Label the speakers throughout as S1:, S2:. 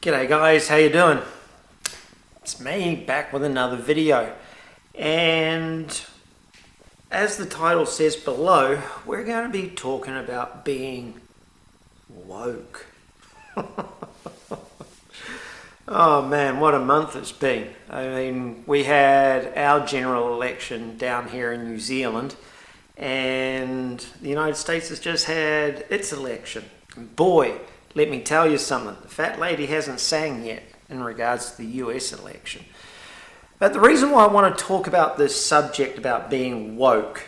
S1: G'day guys, how you doing? It's me back with another video, and as the title says below, we're going to be talking about being woke. Oh man, what a month it's been. I mean, we had our general election down here in New Zealand, and the United States has just had its election. And boy, let me tell you something, the fat lady hasn't sang yet in regards to the US election. But the reason why I want to talk about this subject about being woke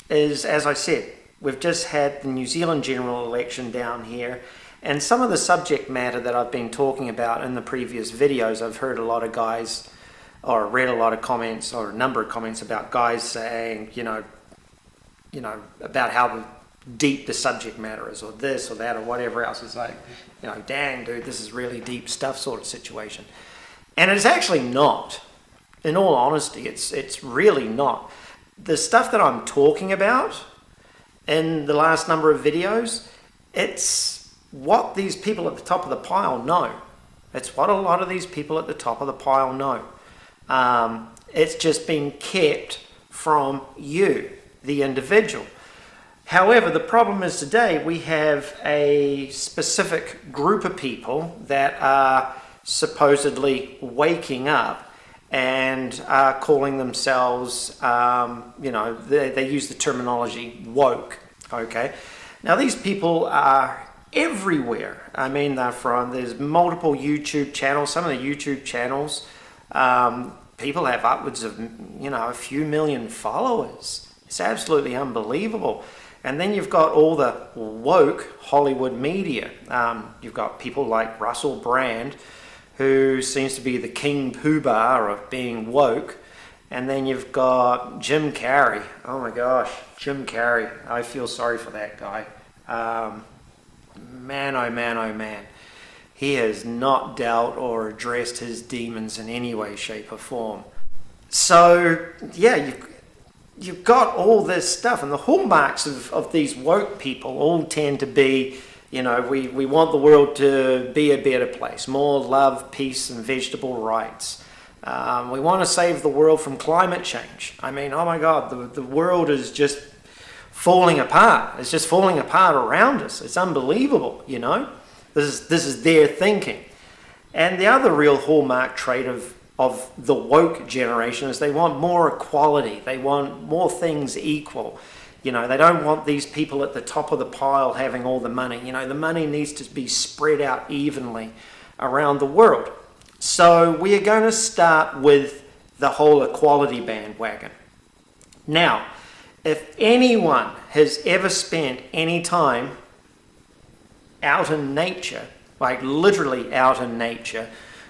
S1: is, as I said, we've just had the New Zealand general election down here, and some of the subject matter that I've been talking about in the previous videos, I've heard a lot of guys, or read a lot of comments, or a number of comments about guys saying, you know, about how deep the subject matter is, or this or that or whatever else. It's like, dang dude, this is really deep stuff sort of situation. And it's actually not. In all honesty, it's really not. The stuff that I'm talking about in the last number of videos, it's what these people at the top of the pile know. It's what a lot of these people at the top of the pile know. It's just been kept from you, the individual. However, the problem is today we have a specific group of people that are supposedly waking up and are calling themselves, they use the terminology woke, okay? Now, these people are everywhere. I mean, there's multiple YouTube channels. Some of the YouTube channels, people have upwards of, a few million followers. It's absolutely unbelievable. And then you've got all the woke Hollywood media. You've got people like Russell Brand, who seems to be the king poobah of being woke. And then you've got Jim Carrey. Oh my gosh, Jim Carrey. I feel sorry for that guy. Man, oh man, oh man. He has not dealt or addressed his demons in any way, shape or form. So, yeah, you've got all this stuff, and the hallmarks of these woke people all tend to be, we want the world to be a better place, more love, peace, and vegetable rights. We want to save the world from climate change. I mean, oh my God, the world is just falling apart. It's just falling apart around us. It's unbelievable, This is their thinking. And the other real hallmark trait of the woke generation is they want more equality. They want more things equal. They don't want these people at the top of the pile having all the money. The money needs to be spread out evenly around the world. So we are going to start with the whole equality bandwagon. Now, if anyone has ever spent any time out in nature, like literally out in nature,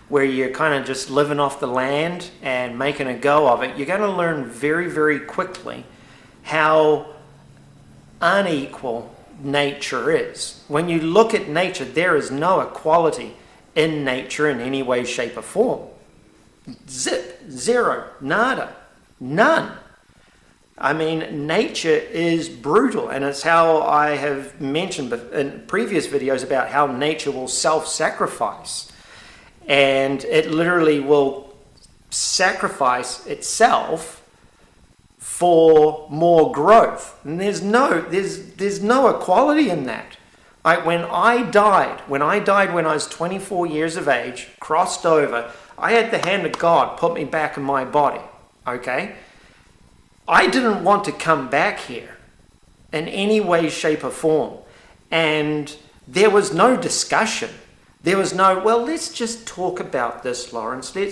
S1: where you're kind of just living off the land and making a go of it, you're going to learn very, very quickly how unequal nature is. When you look at nature, there is no equality in nature in any way, shape, or form. Zip, zero, nada, none. I mean, nature is brutal, and it's how I have mentioned in previous videos about how nature will self-sacrifice. And it literally will sacrifice itself for more growth. And there's no equality in that. When I died when I was 24 years of age, crossed over, I had the hand of God put me back in my body, okay? I didn't want to come back here in any way, shape or form. And there was no discussion. There was no, well, let's just talk about this, Lawrence. We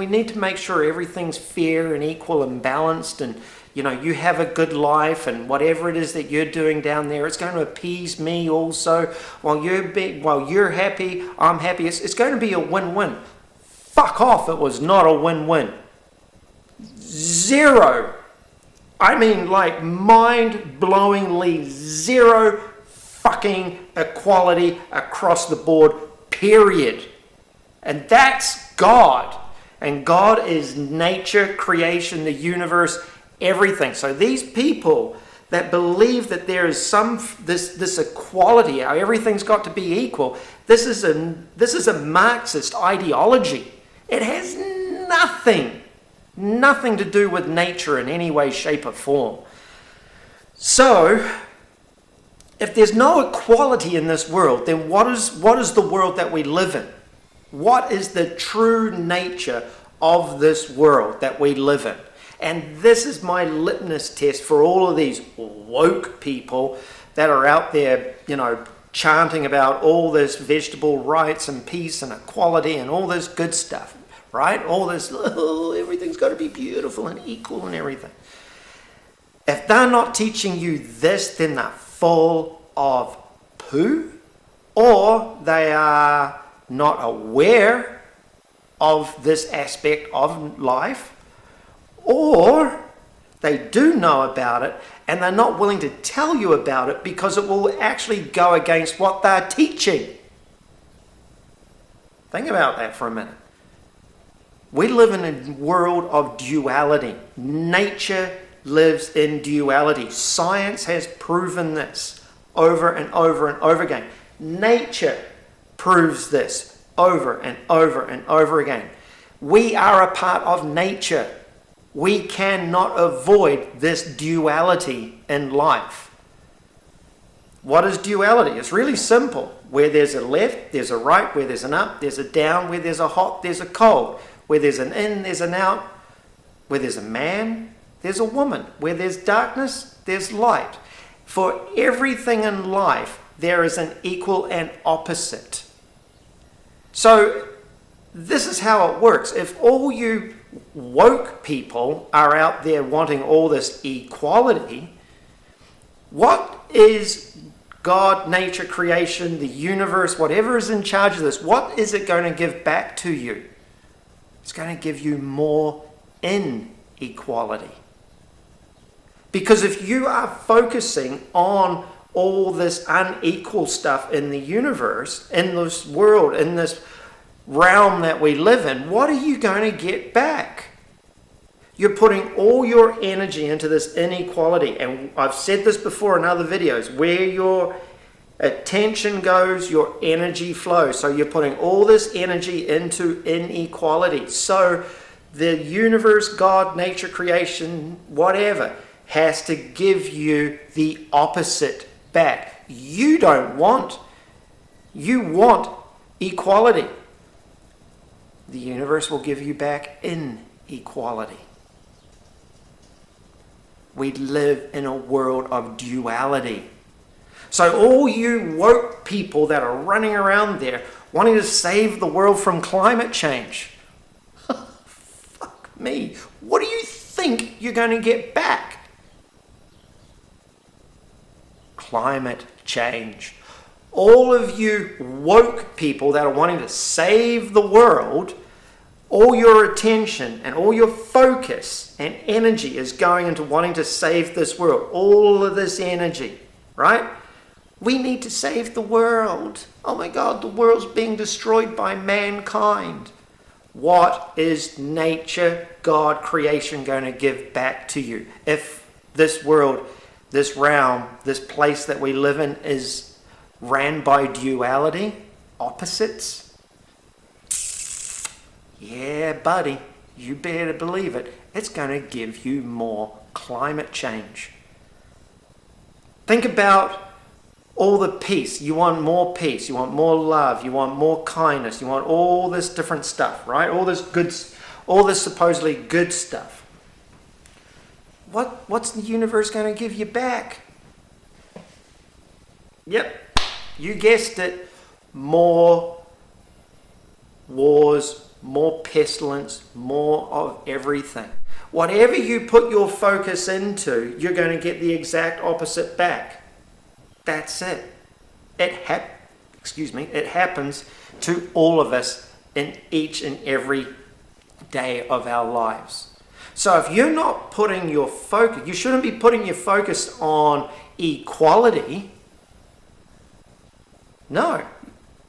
S1: need to make sure everything's fair and equal and balanced, and, you have a good life, and whatever it is that you're doing down there, it's going to appease me also. While you're happy, I'm happy. It's going to be a win-win. Fuck off, it was not a win-win. Zero. I mean, like, mind-blowingly zero fucking equality across the board, period. And that's God. And God is nature, creation, the universe, everything. So these people that believe that there is this equality, how everything's got to be equal. This is a Marxist ideology. It has nothing to do with nature in any way, shape, or form. So, if there's no equality in this world, then what is the world that we live in? What is the true nature of this world that we live in? And this is my litmus test for all of these woke people that are out there, chanting about all this vegetable rights and peace and equality and all this good stuff, right? All this, everything's got to be beautiful and equal and everything. If they're not teaching you this, then they're full of poo, or they are not aware of this aspect of life, or they do know about it and they're not willing to tell you about it because it will actually go against what they're teaching. Think about that for a minute. We live in a world of duality. Nature lives in duality. Science has proven this over and over and over again. Nature proves this over and over and over again. We are a part of nature. We cannot avoid this duality in life. What is duality? It's really simple. Where there's a left, there's a right. Where there's an up, there's a down. Where there's a hot, there's a cold. Where there's an in, there's an out. Where there's a man, there's a woman. Where there's darkness, there's light. For everything in life, there is an equal and opposite. So, this is how it works. If all you woke people are out there wanting all this equality, what is God, nature, creation, the universe, whatever is in charge of this, what is it going to give back to you? It's going to give you more inequality. Because if you are focusing on all this unequal stuff in the universe, in this world, in this realm that we live in, what are you going to get back? You're putting all your energy into this inequality. And I've said this before in other videos. Where your attention goes, your energy flows. So you're putting all this energy into inequality. So the universe, God, nature, creation, whatever, has to give you the opposite back. You want equality. The universe will give you back inequality. We live in a world of duality. So all you woke people that are running around there wanting to save the world from climate change, fuck me, what do you think you're going to get back? Climate change. All of you woke people that are wanting to save the world, all your attention and all your focus and energy is going into wanting to save this world. All of this energy, right? We need to save the world. Oh my God, the world's being destroyed by mankind. What is nature, God, creation going to give back to you? If this world, this realm, this place that we live in is ran by duality, opposites, yeah, buddy, you better believe it. It's going to give you more climate change. Think about all the peace. You want more peace. You want more love. You want more kindness. You want all this different stuff, right? All this supposedly good stuff. What's the universe going to give you back? Yep. You guessed it, more wars, more pestilence, more of everything. Whatever you put your focus into, you're going to get the exact opposite back. That's it. It happens to all of us in each and every day of our lives. So if you're not putting your focus, you shouldn't be putting your focus on equality. No,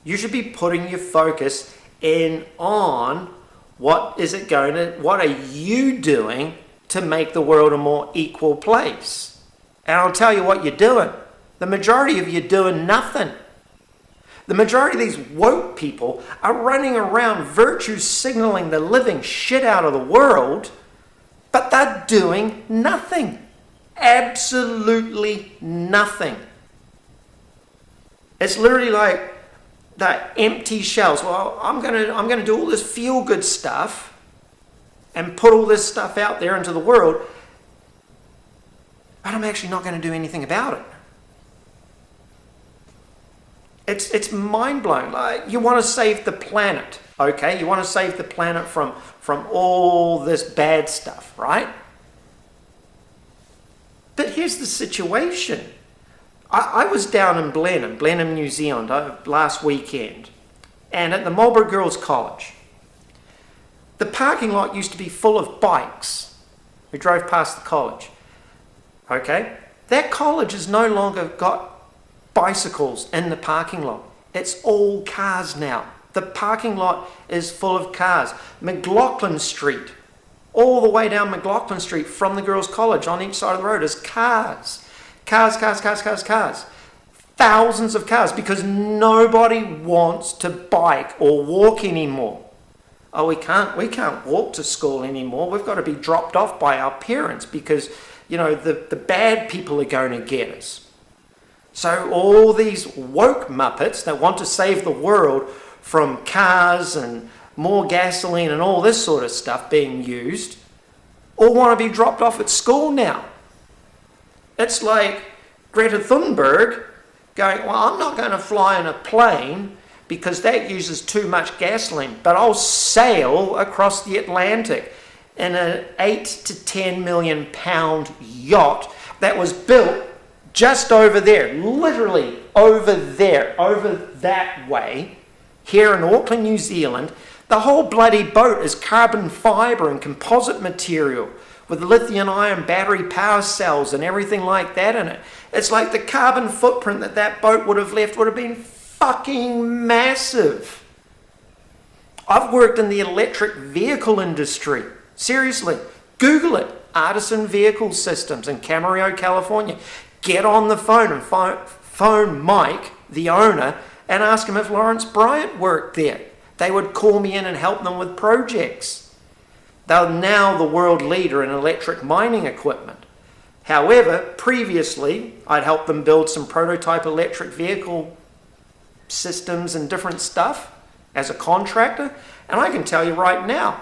S1: you should be putting your focus in on what are you doing to make the world a more equal place? And I'll tell you what you're doing. The majority of you are doing nothing. The majority of these woke people are running around virtue signaling the living shit out of the world, but they're doing nothing. Absolutely nothing. It's literally like the empty shells. Well, I'm gonna do all this feel-good stuff and put all this stuff out there into the world, but I'm actually not going to do anything about it. It's mind-blowing. Like, you want to save the planet, okay? You want to save the planet from all this bad stuff, right? But here's the situation. I was down in Blenheim, New Zealand, last weekend, and at the Marlborough Girls' College. The parking lot used to be full of bikes. We drove past the college. Okay? That college has no longer got bicycles in the parking lot. It's all cars now. The parking lot is full of cars. McLaughlin Street, all the way down McLaughlin Street from the girls' college on each side of the road is cars. Cars. Thousands of cars, because nobody wants to bike or walk anymore. Oh, we can't walk to school anymore. We've got to be dropped off by our parents because, the bad people are going to get us. So all these woke muppets that want to save the world from cars and more gasoline and all this sort of stuff being used all want to be dropped off at school now. It's like Greta Thunberg going, well, I'm not going to fly in a plane because that uses too much gasoline, but I'll sail across the Atlantic in an 8 to 10 million pound yacht that was built just over there, literally over there, over that way, here in Auckland, New Zealand. The whole bloody boat is carbon fibre and composite material with lithium-ion battery power cells and everything like that in it. It's like the carbon footprint that boat would have left would have been fucking massive. I've worked in the electric vehicle industry. Seriously, Google it. Artisan Vehicle Systems in Camarillo, California. Get on the phone and phone Mike, the owner, and ask him if Lawrence Bryant worked there. They would call me in and help them with projects. They're now the world leader in electric mining equipment. However, previously, I'd helped them build some prototype electric vehicle systems and different stuff as a contractor. And I can tell you right now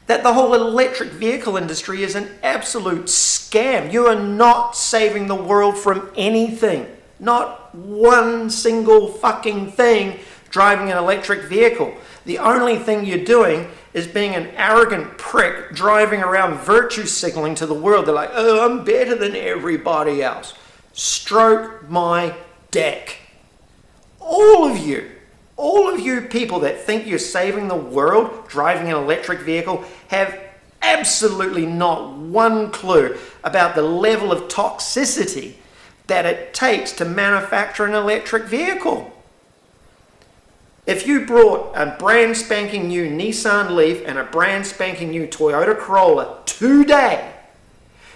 S1: that the whole electric vehicle industry is an absolute scam. You are not saving the world from anything. Not one single fucking thing driving an electric vehicle. The only thing you're doing is being an arrogant prick driving around virtue signaling to the world. They're like, oh, I'm better than everybody else. Stroke my dick. All of you people that think you're saving the world driving an electric vehicle have absolutely not one clue about the level of toxicity that it takes to manufacture an electric vehicle. If you brought a brand spanking new Nissan Leaf and a brand spanking new Toyota Corolla today,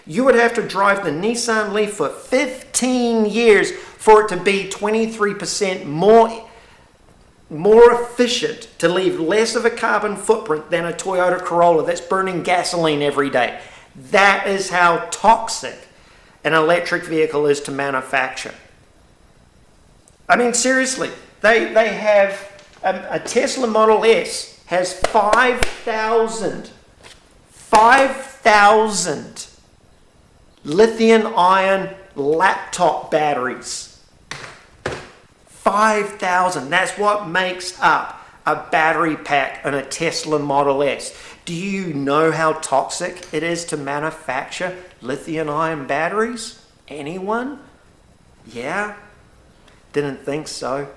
S1: you would have to drive the Nissan Leaf for 15 years for it to be 23% more efficient, to leave less of a carbon footprint than a Toyota Corolla that's burning gasoline every day. That is how toxic an electric vehicle is to manufacture. I mean, seriously, they have a Tesla Model S has 5,000 lithium-ion laptop batteries. 5,000. That's what makes up a battery pack in a Tesla Model S. Do you know how toxic it is to manufacture lithium-ion batteries? Anyone? Yeah? Didn't think so.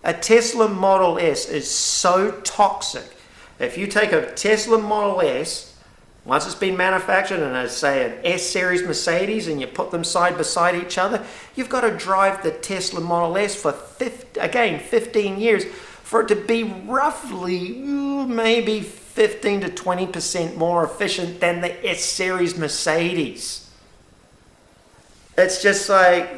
S1: A Tesla Model S is so toxic. If you take a Tesla Model S, once it's been manufactured in, say, an S-Series Mercedes, and you put them side by side each other, you've got to drive the Tesla Model S for 15 years for it to be roughly maybe 15 to 20% more efficient than the S-Series Mercedes. It's just like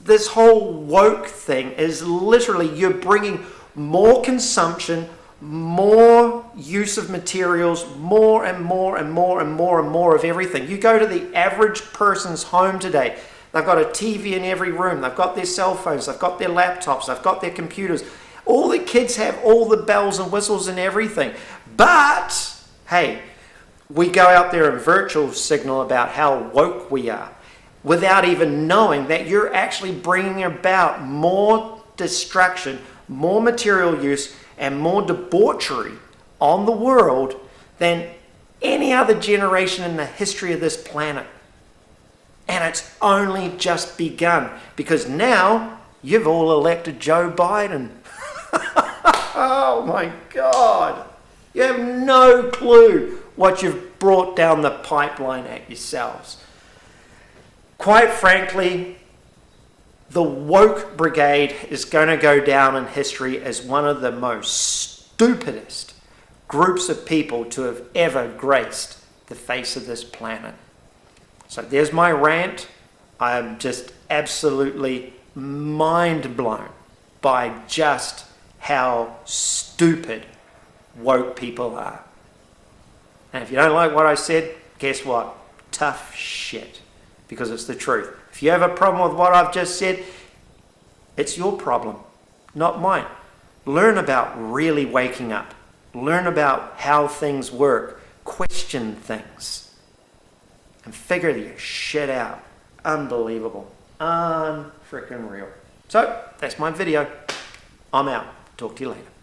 S1: this whole woke thing is literally you're bringing more consumption, more use of materials, more and more and more and more and more of everything. You go to the average person's home today, they've got a TV in every room, they've got their cell phones, they've got their laptops, they've got their computers. All the kids have all the bells and whistles and everything. But, hey, we go out there and virtual signal about how woke we are without even knowing that you're actually bringing about more destruction, more material use, and more debauchery on the world than any other generation in the history of this planet. And it's only just begun, because now you've all elected Joe Biden. Oh my God. You have no clue what you've brought down the pipeline at yourselves. Quite frankly, the woke brigade is going to go down in history as one of the most stupidest groups of people to have ever graced the face of this planet. So there's my rant. I'm just absolutely mind blown by just how stupid woke people are. And if you don't like what I said, guess what? Tough shit. Because it's the truth. If you have a problem with what I've just said, it's your problem, not mine. Learn about really waking up. Learn about how things work. Question things. And figure your shit out. Unbelievable. Unfreaking real. So, that's my video. I'm out. Talk to you later.